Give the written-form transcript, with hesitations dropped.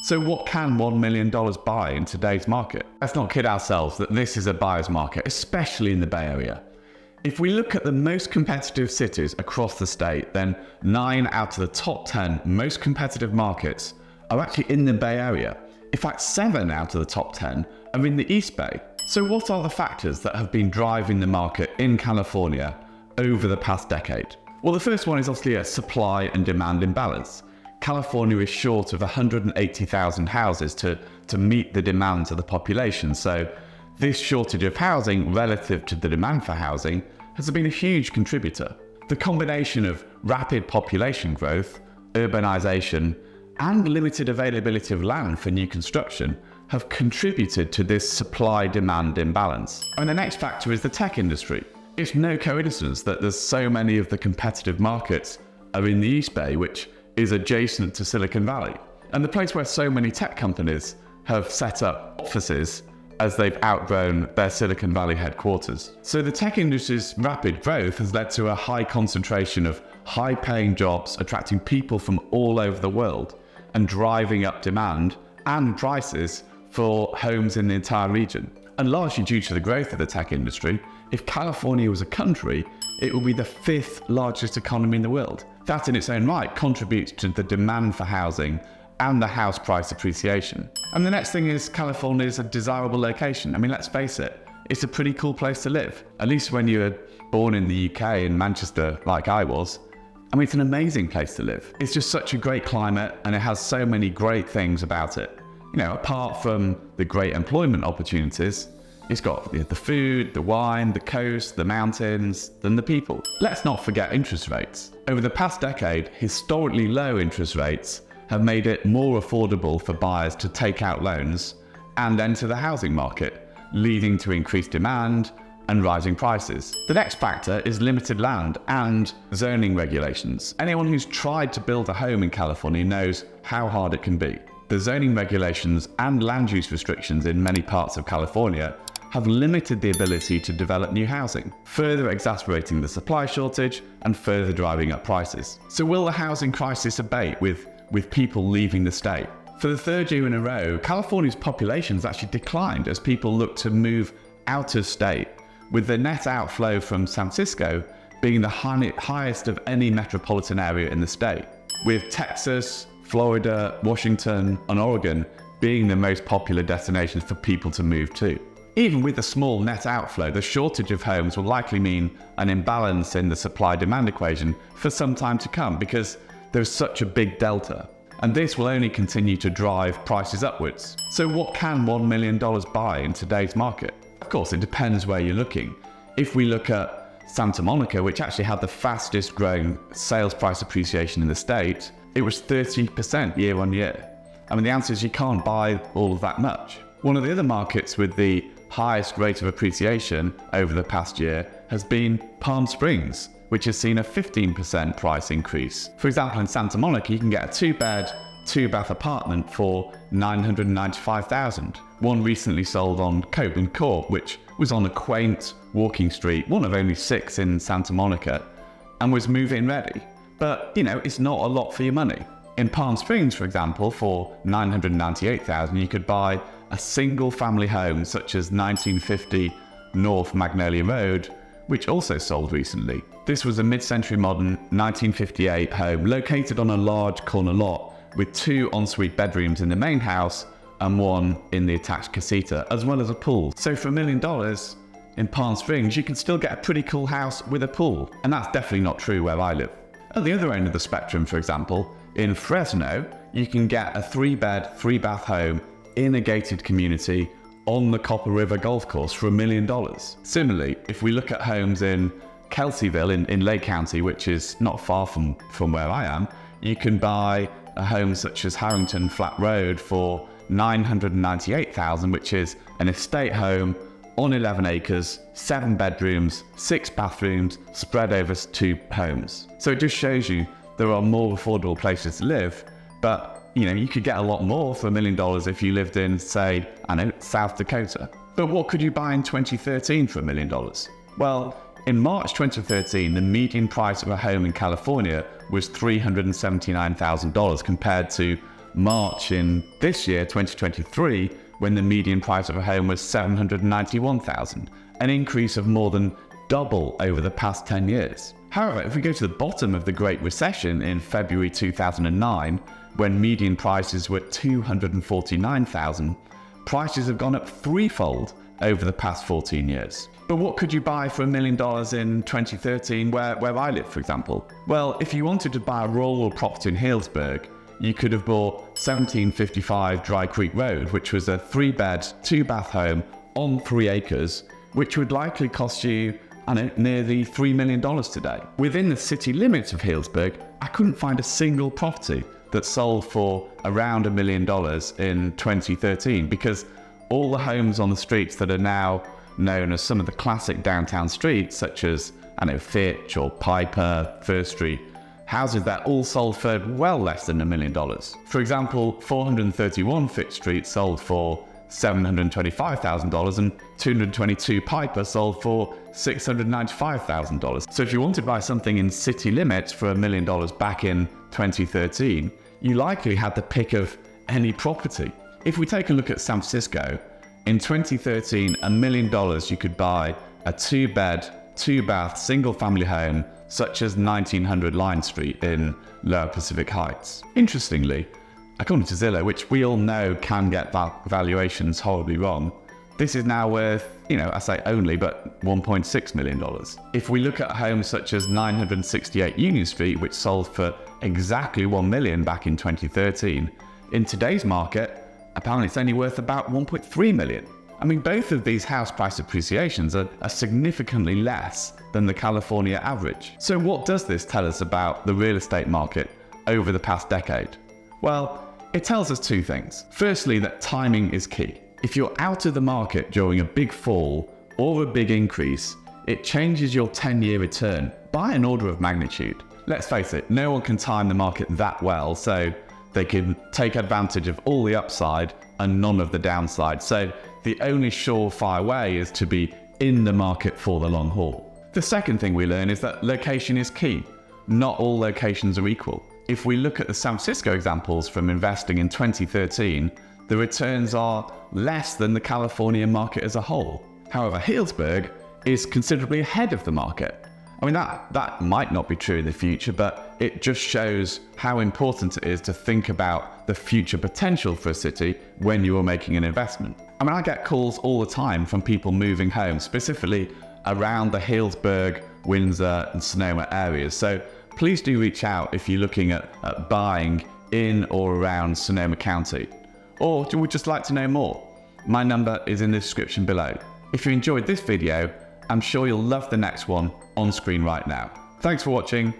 So what can $1 million buy in today's market? Let's not kid ourselves that this is a buyer's market, especially in the Bay Area. If we look at the most competitive cities across the state, then 9 out of the top 10 most competitive markets are actually in the Bay Area. In fact, 7 out of the top 10 are in the East Bay. So what are the factors that have been driving the market in California over the past decade? Well, the first one is obviously a supply and demand imbalance. California is short of 180,000 houses to meet the demands of the population. So this shortage of housing relative to the demand for housing has been a huge contributor. The combination of rapid population growth, urbanization, and limited availability of land for new construction have contributed to this supply-demand imbalance. And the next factor is the tech industry. It's no coincidence that there's so many of the competitive markets are in the East Bay, which is adjacent to Silicon Valley, and the place where so many tech companies have set up offices as they've outgrown their Silicon Valley headquarters. So the tech industry's rapid growth has led to a high concentration of high-paying jobs, attracting people from all over the world and driving up demand and prices for homes in the entire region. And largely due to the growth of the tech industry, if California was a country, it would be the 5th largest economy in the world. That in its own right contributes to the demand for housing and the house price appreciation. And the next thing is California is a desirable location. I mean, let's face it, it's a pretty cool place to live. At least when you were born in the UK, in Manchester, like I was. I mean, it's an amazing place to live. It's just such a great climate and it has so many great things about it. You know, apart from the great employment opportunities, it's got the food, the wine, the coast, the mountains, and the people. Let's not forget interest rates. Over the past decade, historically low interest rates have made it more affordable for buyers to take out loans and enter the housing market, leading to increased demand and rising prices. The next factor is limited land and zoning regulations. Anyone who's tried to build a home in California knows how hard it can be. The zoning regulations and land use restrictions in many parts of California have limited the ability to develop new housing, further exacerbating the supply shortage and further driving up prices. So will the housing crisis abate with people leaving the state? For the 3rd year in a row, California's population has actually declined as people look to move out of state, with the net outflow from San Francisco being the highest of any metropolitan area in the state, with Texas, Florida, Washington, and Oregon being the most popular destinations for people to move to. Even with a small net outflow, the shortage of homes will likely mean an imbalance in the supply-demand equation for some time to come because there's such a big delta. And this will only continue to drive prices upwards. So what can $1 million buy in today's market? Of course, it depends where you're looking. If we look at Santa Monica, which actually had the fastest growing sales price appreciation in the state, it was 30% year on year. I mean, the answer is you can't buy all of that much. One of the other markets with the highest rate of appreciation over the past year has been Palm Springs, which has seen a 15% price increase. For example, in Santa Monica, you can get a 2-bed, 2-bath apartment for $995,000. One recently sold on Copeland Court, which was on a quaint walking street, one of only 6 in Santa Monica, and was move-in ready. But, you know, it's not a lot for your money. In Palm Springs, for example, for $998,000, you could buy a single family home such as 1950 North Magnolia Road, which also sold recently. This was a mid-century modern 1958 home located on a large corner lot with 2 ensuite bedrooms in the main house and 1 in the attached casita, as well as a pool. So for $1 million in Palm Springs, you can still get a pretty cool house with a pool. And that's definitely not true where I live. At the other end of the spectrum, for example, in Fresno, you can get a 3-bed, 3-bath home in a gated community on the Copper River Golf Course for $1 million. Similarly, if we look at homes in Kelseyville in Lake County, which is not far from where I am, you can buy a home such as Harrington Flat Road for $998,000, which is an estate home on 11 acres, 7 bedrooms, 6 bathrooms, spread over 2 homes. So it just shows you there are more affordable places to live, but you know, you could get a lot more for $1 million if you lived in, say, I know, South Dakota. But what could you buy in 2013 for $1 million? Well, in March 2013, the median price of a home in California was $379,000 compared to March in this year, 2023, when the median price of a home was $791,000, an increase of more than double over the past 10 years. However, if we go to the bottom of the Great Recession in February 2009, when median prices were $249,000, prices have gone up threefold over the past 14 years. But what could you buy for $1 million in 2013 where I live, for example? Well, if you wanted to buy a rural property in Healdsburg, you could have bought 1755 Dry Creek Road, which was a 3-bed, 2-bath home on 3 acres, which would likely cost you nearly $3 million today. Within the city limits of Healdsburg, I couldn't find a single property that sold for around $1 million in 2013, because all the homes on the streets that are now known as some of the classic downtown streets, such as Fitch or Piper, First Street, houses that all sold for well less than $1 million. For example, 431 Fitch Street sold for $725,000 and 222 Piper sold for $695,000. So if you wanted to buy something in city limits for $1 million back in 2013, you likely had the pick of any property. If we take a look at San Francisco, in 2013, $1 million you could buy a 2-bed, 2-bath, single-family home such as 1900 Line Street in Lower Pacific Heights. Interestingly, according to Zillow, which we all know can get valuations horribly wrong, this is now worth, I say only, but $1.6 million. If we look at homes such as 968 Union Street, which sold for exactly $1 million back in 2013, in today's market, apparently it's only worth about $1.3 million. Both of these house price appreciations are significantly less than the California average. So what does this tell us about the real estate market over the past decade? Well, it tells us 2 things. Firstly, that timing is key. If you're out of the market during a big fall or a big increase, it changes your 10-year return by an order of magnitude. Let's face it, no one can time the market that well, so they can take advantage of all the upside and none of the downside. So the only surefire way is to be in the market for the long haul. The second thing we learn is that location is key. Not all locations are equal. If we look at the San Francisco examples from investing in 2013, the returns are less than the California market as a whole. However, Healdsburg is considerably ahead of the market. That might not be true in the future, but it just shows how important it is to think about the future potential for a city when you are making an investment. I get calls all the time from people moving home, specifically around the Healdsburg, Windsor and Sonoma areas. So please do reach out if you're looking at buying in or around Sonoma County. Or you would just like to know more? My number is in the description below. If you enjoyed this video, I'm sure you'll love the next one on screen right now. Thanks for watching.